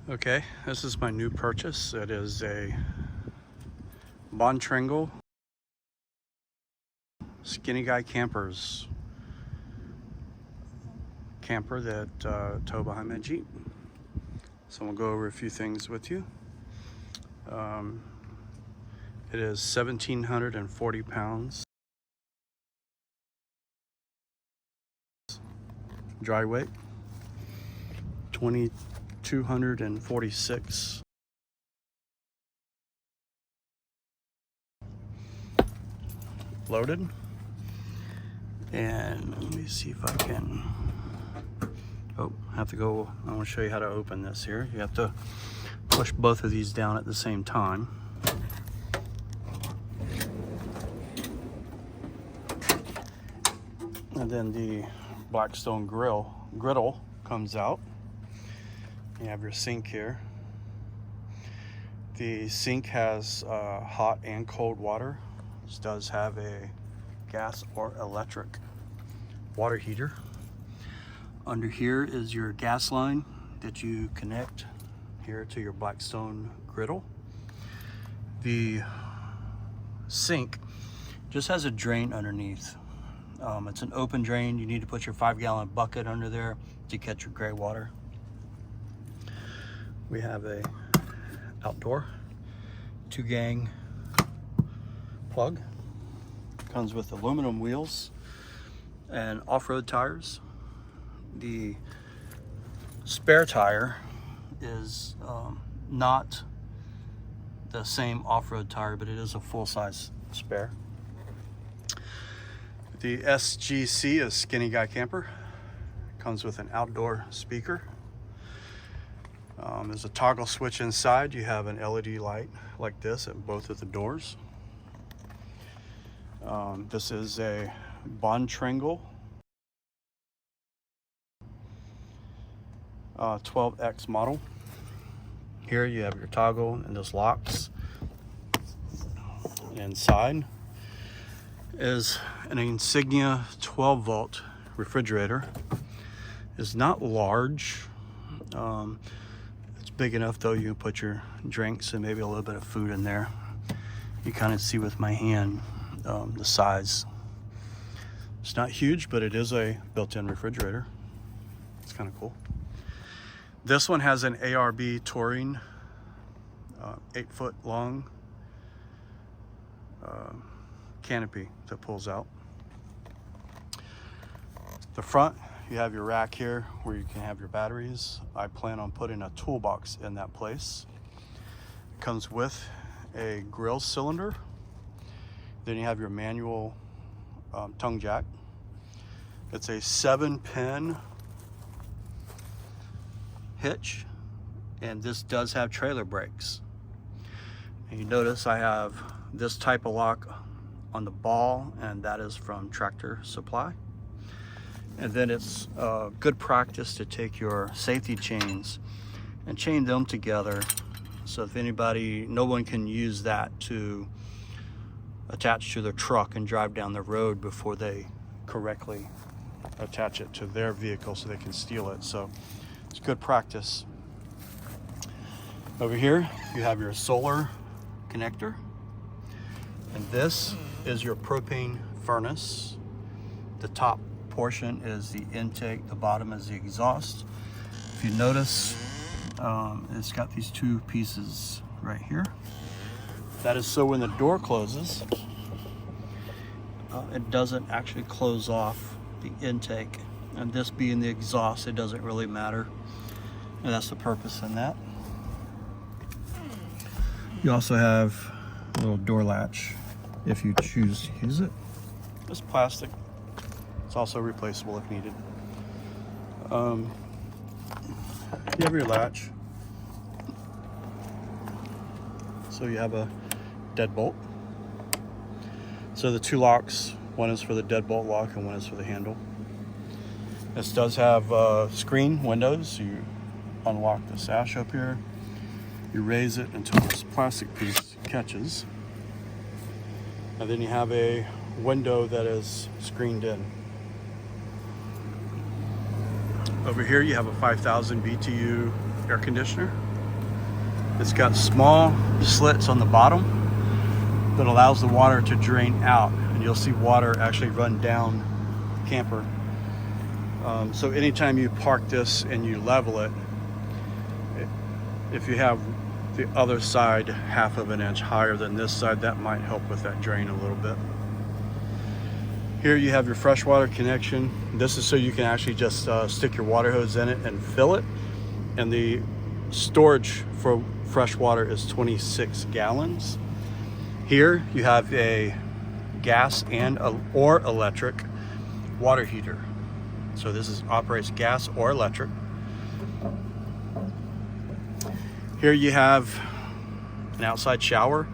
Okay, this is my new purchase. It is a Bontrager Skinny Guy Campers camper that tow behind my Jeep. So we'll go over a few things with you. It is 1,740 pounds dry weight, 2,246 loaded. And let me see if I can, I have to go, I want to show you how to open this here. You have to push both of these down at the same time. And then the Blackstone griddle comes out. You have your sink here. The sink has hot and cold water. This does have a gas or electric water heater. Under here is your gas line that you connect here to your Blackstone griddle. The sink just has a drain underneath. It's an open drain. You need to put your 5-gallon bucket under there to catch your gray water. We have a outdoor 2-gang plug. Comes with aluminum wheels and off-road tires. The spare tire is not the same off-road tire, but it is a full-size spare. The SGC is Skinny Guy Camper. Comes with an outdoor speaker. There's a toggle switch inside. You have an LED light like this at both of the doors. This is a Bontrager 12X model. Here you have your toggle and this locks. Inside is an Insignia 12-volt refrigerator. It's not large. It's big enough though you can put your drinks and maybe a little bit of food in there. You kind of see with my hand the size. It's not huge, but it is a built-in refrigerator. It's kind of cool. This one has an ARB touring 8-foot long canopy that pulls out. The front, you have your rack here where you can have your batteries. I plan on putting a toolbox in that place. It comes with a grill cylinder. Then you have your manual tongue jack. It's a 7-pin hitch, and this does have trailer brakes. And you notice I have this type of lock on the ball, and that is from Tractor Supply. And then it's good practice to take your safety chains and chain them together, so if no one can use that to attach to their truck and drive down the road before they correctly attach it to their vehicle so they can steal it. So it's good practice. Over here you have your solar connector, and this is your propane furnace. The top portion is the intake, the bottom is the exhaust. If you notice, it's got these two pieces right here. That is so when the door closes, it doesn't actually close off the intake. And this being the exhaust, it doesn't really matter. And that's the purpose in that. You also have a little door latch if you choose to use it. It's plastic. It's also replaceable if needed. You have your latch. So you have a deadbolt. So the two locks, one is for the deadbolt lock and one is for the handle. This does have screen windows. You unlock the sash up here. You raise it until this plastic piece catches. And then you have a window that is screened in. Over here you have a 5,000 BTU air conditioner. It's got small slits on the bottom that allows the water to drain out, and you'll see water actually run down the camper. So anytime you park this and you level it, if you have the other side half of an inch higher than this side, that might help with that drain a little bit. Here you have your freshwater connection. This is so you can actually just stick your water hose in it and fill it. And the storage for fresh water is 26 gallons. Here you have a gas or electric water heater. So this operates gas or electric. Here you have an outside shower.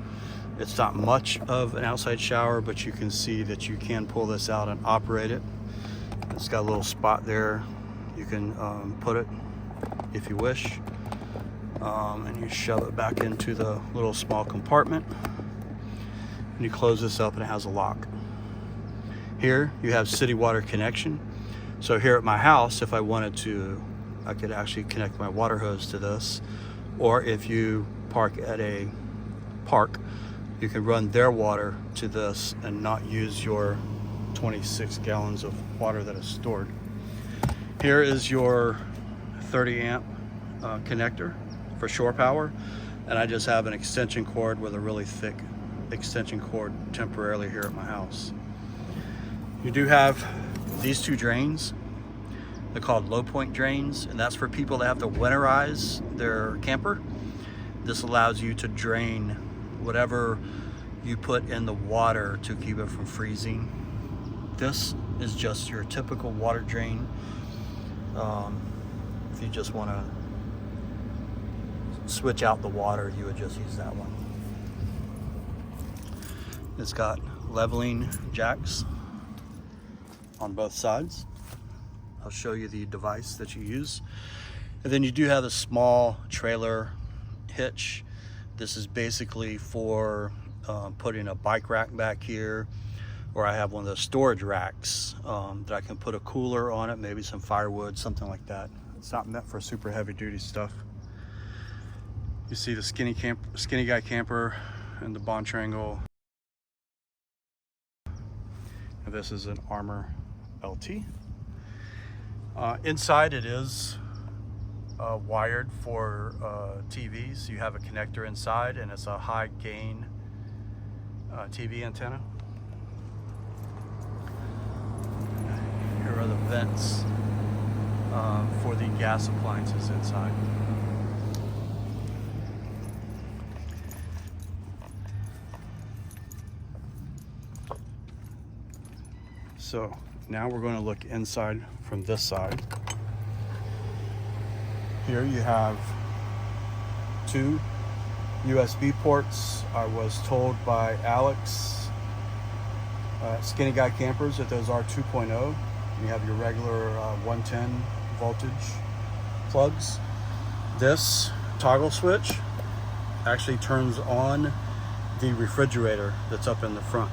It's not much of an outside shower, but you can see that you can pull this out and operate it. It's got a little spot there. You can put it if you wish. And you shove it back into the little small compartment. And you close this up and it has a lock. Here you have city water connection. So here at my house, if I wanted to, I could actually connect my water hose to this. Or if you park at a park, you can run their water to this and not use your 26 gallons of water that is stored. Here is your 30 amp connector for shore power, and I just have an extension cord with a really thick extension cord temporarily here at my house. You do have these two drains. They're called low point drains, and that's for people that have to winterize their camper. This allows you to drain whatever you put in the water to keep it from freezing. This is just your typical water drain. If you just want to switch out the water, you would just use that one. It's got leveling jacks on both sides. I'll show you the device that you use. And then you do have a small trailer hitch. This is basically for putting a bike rack back here, or I have one of those storage racks that I can put a cooler on it, maybe some firewood, something like that. It's not meant for super heavy duty stuff. You see the skinny guy camper and the Bontrager. And this is an Armor LT. Inside it is wired for TVs. You have a connector inside, and it's a high gain TV antenna. Here are the vents for the gas appliances inside. So now we're going to look inside from this side. Here you have two USB ports. I was told by Alex Skinny Guy Campers that those are 2.0. You have your regular 110 voltage plugs. This toggle switch actually turns on the refrigerator that's up in the front.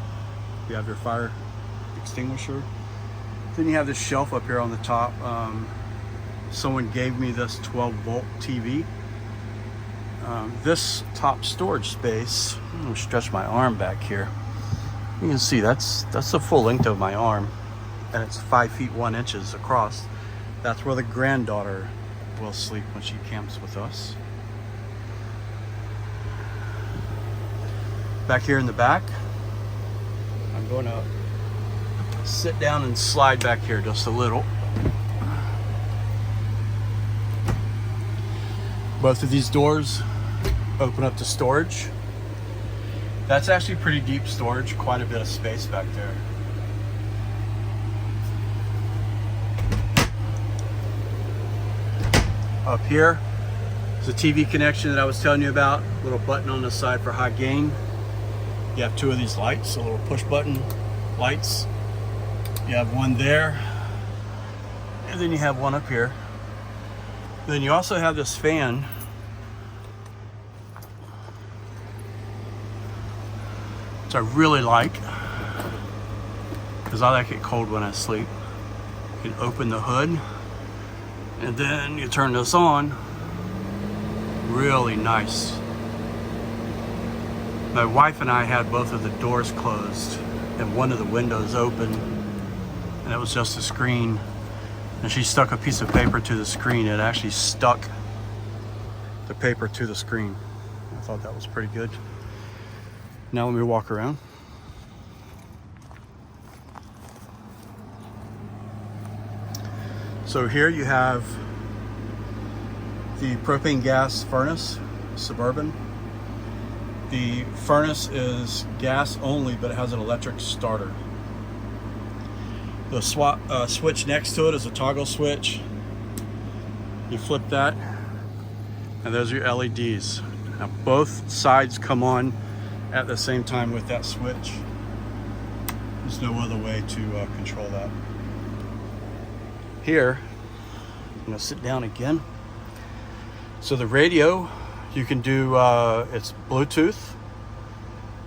You have your fire extinguisher. Then you have this shelf up here on the top. Someone gave me this 12 volt TV. This top storage space, I'm gonna stretch my arm back here. You can see that's the full length of my arm, and it's 5 feet 1 inches across. That's where the granddaughter will sleep when she camps with us. Back here in the back, I'm going to sit down and slide back here just a little. Both of these doors open up to storage. That's actually pretty deep storage, quite a bit of space back there. Up here is the TV connection that I was telling you about. Little button on the side for high gain. You have two of these lights, a little push button lights. You have one there, and then you have one up here. Then you also have this fan, which I really like, because I like it cold when I sleep. You can open the hood, and then you turn this on. Really nice My wife and I had both of the doors closed and one of the windows open, and it was just a screen, and she stuck a piece of paper to the screen. It actually stuck the paper to the screen. I thought that was pretty good. Now let me walk around. So here you have the propane gas furnace, Suburban. The furnace is gas only, but it has an electric starter. The switch next to it is a toggle switch. You flip that, and those are your LEDs. Now both sides come on at the same time with that switch. There's no other way to control that. Here, I'm gonna sit down again. So the radio, you can do, it's Bluetooth.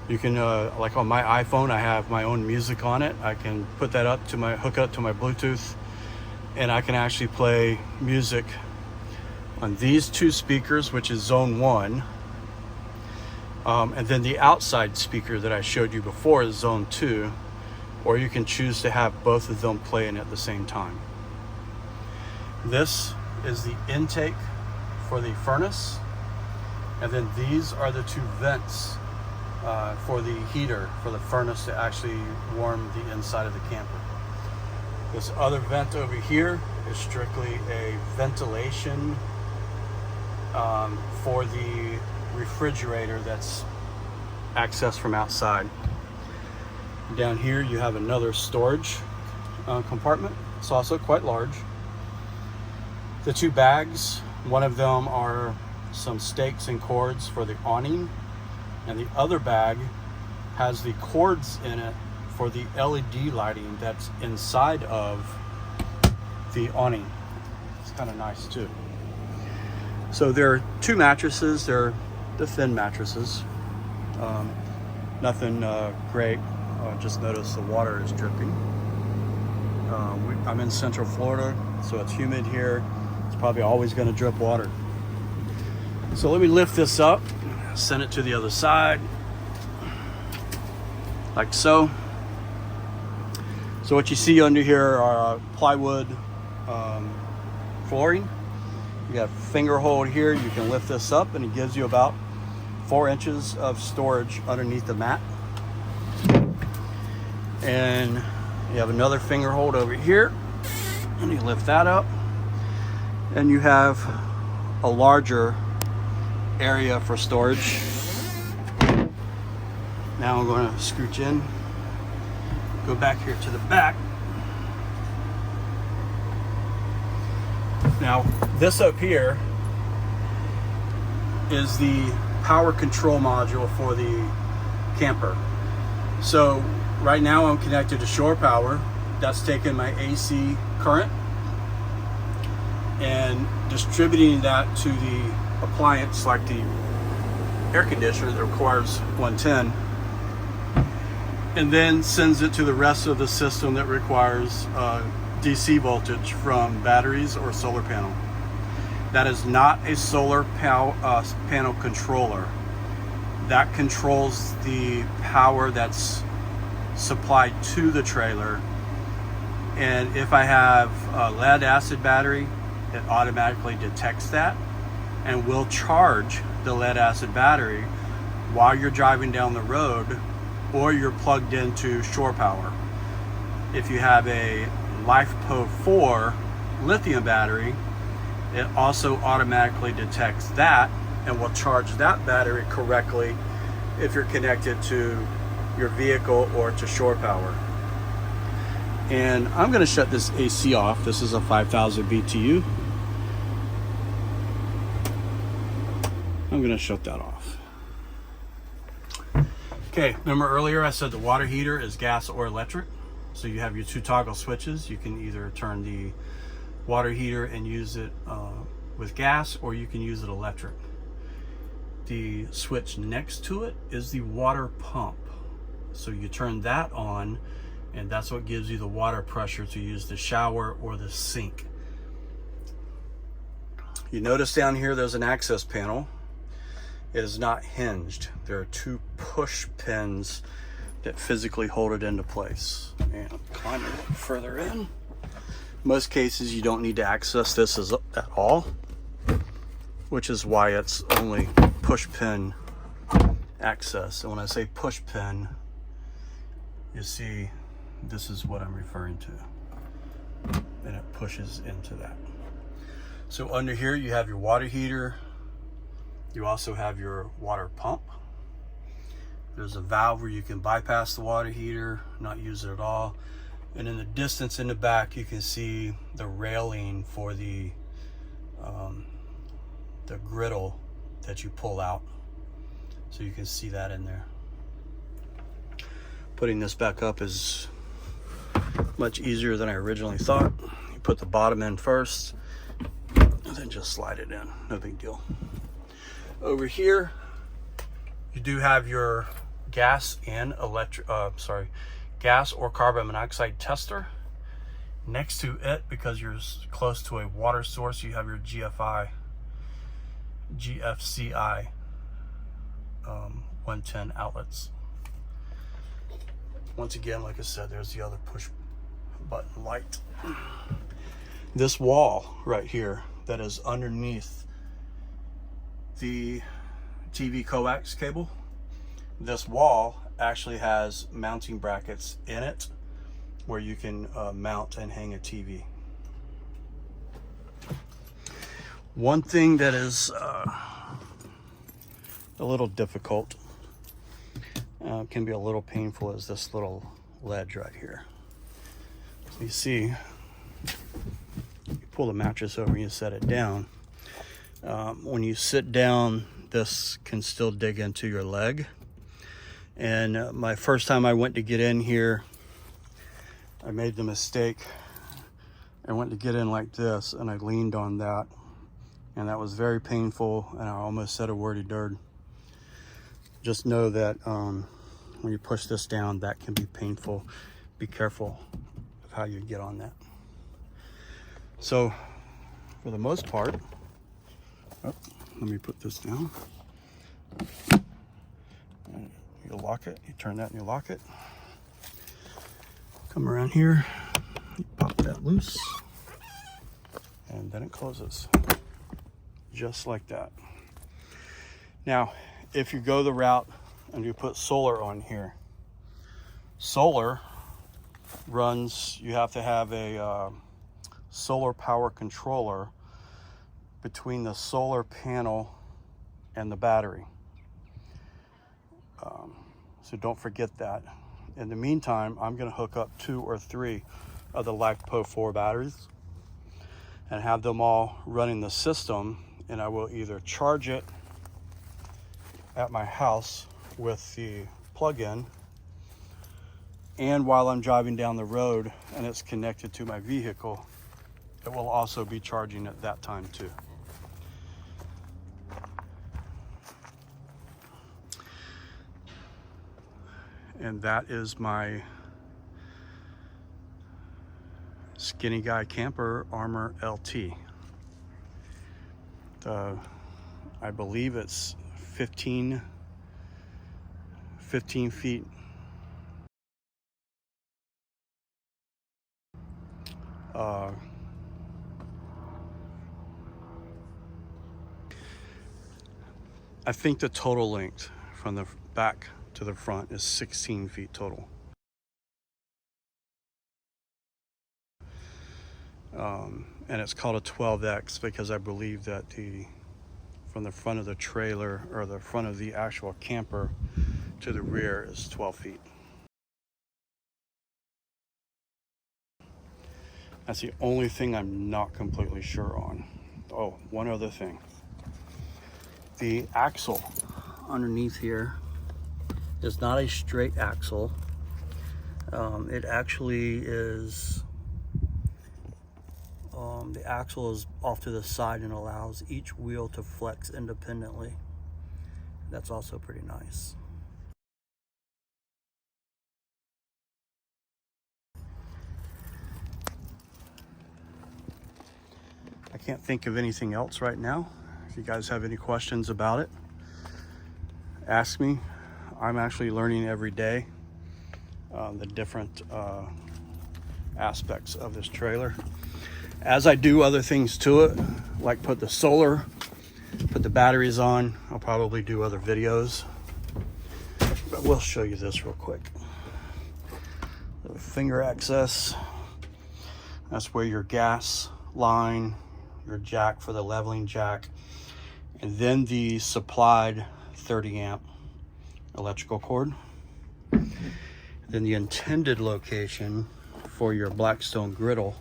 You can, like on my iPhone, I have my own music on it. I can put that up to hook up to my Bluetooth, and I can actually play music on these two speakers, which is zone 1. And then the outside speaker that I showed you before is zone 2, or you can choose to have both of them playing at the same time. This is the intake for the furnace, and then these are the two vents for the heater for the furnace to actually warm the inside of the camper. This other vent over here is strictly a ventilation for the refrigerator that's accessed from outside. Down here you have another storage compartment. It's also quite large. The two bags, one of them are some stakes and cords for the awning, and the other bag has the cords in it for the LED lighting that's inside of the awning. It's kind of nice too. So there are two mattresses. They're the thin mattresses. Nothing great. Just noticed the water is dripping. I'm in Central Florida, so it's humid here. It's probably always going to drip water. So let me lift this up, send it to the other side, like so. So what you see under here are plywood flooring. You have finger hold here. You can lift this up, and it gives you about 4 inches of storage underneath the mat. And you have another finger hold over here, and you lift that up, and you have a larger area for storage. Now I'm going to scooch in, go back here to the back. Now this up here is the power control module for the camper. So right now I'm connected to shore power. That's taking my AC current and distributing that to the appliance, like the air conditioner that requires 110, and then sends it to the rest of the system that requires DC voltage from batteries or solar panel. That is not a solar panel controller. That controls the power that's supplied to the trailer. And if I have a lead acid battery, it automatically detects that and will charge the lead acid battery while you're driving down the road or you're plugged into shore power. If you have a LiFePO 4 lithium battery, it also automatically detects that and will charge that battery correctly if you're connected to your vehicle or to shore power. And I'm going to shut this AC off. This is a 5000 BTU. I'm going to shut that off. Okay, remember earlier I said the water heater is gas or electric. So you have your two toggle switches. You can either turn the water heater and use it with gas, or you can use it electric. The switch next to it is the water pump. So you turn that on, and that's what gives you the water pressure to use the shower or the sink. You notice down here there's an access panel. It is not hinged. There are two push pins that physically hold it into place. And I'm climbing it further in. Most cases you don't need to access this at all, which is why it's only push pin access. And when I say push pin, you see this is what I'm referring to, and it pushes into that. So under here you have your water heater. You also have your water pump. There's a valve where you can bypass the water heater, not use it at all. And in the distance in the back, you can see the railing for the griddle that you pull out. So you can see that in there. Putting this back up is much easier than I originally thought. You put the bottom in first, and then just slide it in. No big deal. Over here, you do have your gas and gas or carbon monoxide tester. Next to it, because you're close to a water source, you have your GFCI 110 outlets. Once again, like I said, there's the other push button light. This wall right here that is underneath the TV coax cable, this wall actually has mounting brackets in it where you can mount and hang a TV. One thing that is a little difficult, can be a little painful, is this little ledge right here. So you see, you pull the mattress over and you set it down. When you sit down, this can still dig into your leg. And my first time I went to get in here, I made the mistake. I went to get in like this and I leaned on that, and that was very painful, and I almost said a wordy dirt. Just know that when you push this down, that can be painful. Be careful of how you get on that. So for the most part, let me put this down. You lock it, you turn that and you lock it. Come around here, you pop that loose, and then it closes. Just like that. Now, if you go the route and you put solar on here, solar runs, you have to have a solar power controller between the solar panel and the battery. So don't forget that. In the meantime, I'm going to hook up 2 or 3 of the LiFePro 4 batteries and have them all running the system, and I will either charge it at my house with the plug-in, and while I'm driving down the road and it's connected to my vehicle, it will also be charging at that time too. And that is my Skinny Guy Camper Armor LT. I believe it's 15 feet. I think the total length from the back to the front is 16 feet total. And it's called a 12X because I believe that from the front of the trailer, or the front of the actual camper to the rear, is 12 feet. That's the only thing I'm not completely sure on. Oh, one other thing. The axle underneath here is not a straight axle. It actually is, the axle is off to the side and allows each wheel to flex independently. That's also pretty nice. I can't think of anything else right now. If you guys have any questions about it, ask me. I'm actually learning every day the different aspects of this trailer. As I do other things to it, like put the solar, put the batteries on, I'll probably do other videos. But we'll show you this real quick. The finger access, that's where your gas line, your jack for the leveling jack, and then the supplied 30 amp electrical cord. Then the intended location for your Blackstone griddle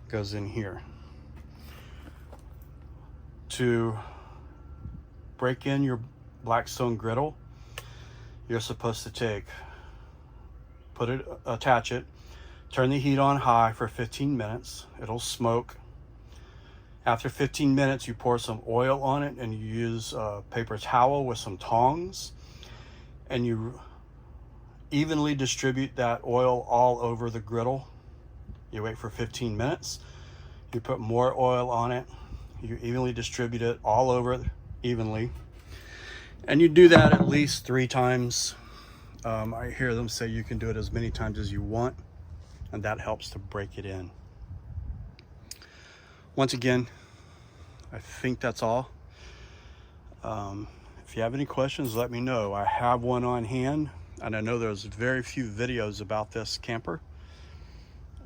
goes in here. To break in your Blackstone griddle, you're supposed to attach it, turn the heat on high for 15 minutes. It'll smoke. After 15 minutes, you pour some oil on it and you use a paper towel with some tongs, and you evenly distribute that oil all over the griddle. You wait for 15 minutes, you put more oil on it, you evenly distribute it all over it evenly, and you do that at least 3 times. I hear them say you can do it as many times as you want, and that helps to break it in. Once again, I think that's all. If you have any questions, let me know. I have one on hand, and I know there's very few videos about this camper.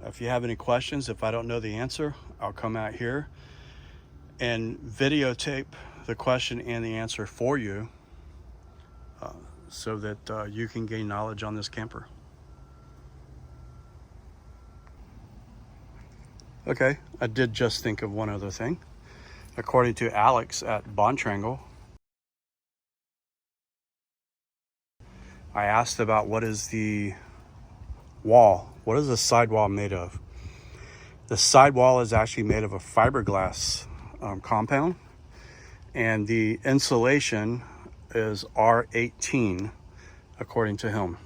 If you have any questions, if I don't know the answer, I'll come out here and videotape the question and the answer for you, so that you can gain knowledge on this camper. Okay, I did just think of one other thing. According to Alex at Bontrager, I asked about what is the sidewall made of? The sidewall is actually made of a fiberglass compound, and the insulation is R18 according to him.